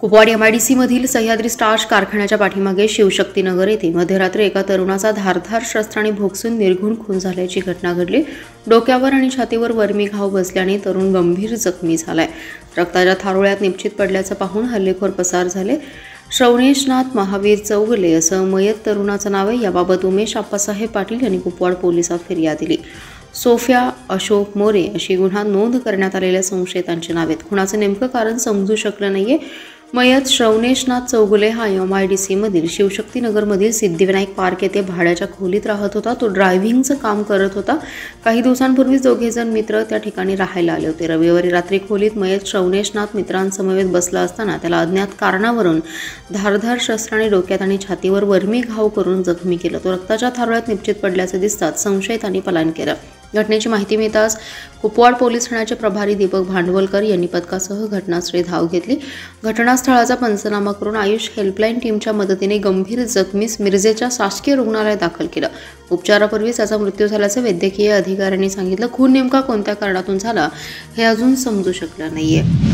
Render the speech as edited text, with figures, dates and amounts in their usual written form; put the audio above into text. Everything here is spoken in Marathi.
कुपवाड MIDC मधील सह्याद्री स्टार्च कारखान्याच्या पाठीमागे शिवशक्तीनगर येथे मध्यरात्री एका तरुणाचा धारदार शस्त्राने भोगसून निर्घुण खून झाल्याची घटना घडली। डोक्यावर आणि छातीवर वर्मी घाव बसल्याने तरुण गंभीर जखमी झालाय। रक्ताच्या थारोळ्यात निपचित पडल्याचं पाहून हल्लेखोर पसार झाले। श्रवणेशनाथ महावीर चौगुले असं मयत तरुणाचं नाव आहे। याबाबत उमेश आप्पासाहेब पाटील यांनी कुपवाड पोलिसात फिर्याद दिली। सोफिया अशोक मोरे अशी गुन्हा नोंद करण्यात आलेल्या संशयितांची नावे आहेत। खुनाचं नेमकं कारण समजू शकलं नाहीये। मयत श्रवणेशनाथ चौगुले हा MIDC मधील शिवशक्तीनगरमधील सिद्धिविनायक पार्क येथे भाड्याच्या खोलीत राहत होता। तो ड्रायव्हिंगचं काम करत होता। काही दिवसांपूर्वीच दोघे जण मित्र त्या ठिकाणी राहायला आले होते। रविवारी रात्री खोलीत मयत श्रवणेशनाथ मित्रांसमवेत बसला असताना त्याला अज्ञात कारणावरून धारदार शस्त्राने डोक्यात आणि छातीवर वर्मी घाव करून जखमी केलं। तो रक्ताच्या थारोळ्यात निपचित पडल्याचं दिसताच संशयितांनी पलायन केलं। घटनेची माहिती मिळताच कुपवाड पोलीस ठाण्याचे प्रभारी दीपक भांडवलकर यांनी पथकासह घटनास्थळी धाव घेतली। घटनास्थळाचा पंचनामा करून आयुष हेल्पलाईन टीमच्या मदतीने गंभीर जखमीस मिरजेच्या शासकीय रुग्णालयात दाखल केलं। उपचारापूर्वी त्याचा मृत्यू झाल्याचं वैद्यकीय अधिकाऱ्यांनी सांगितलं। खून नेमका कोणत्या कारणातून झाला हे अजून समजू शकलं नाहीये।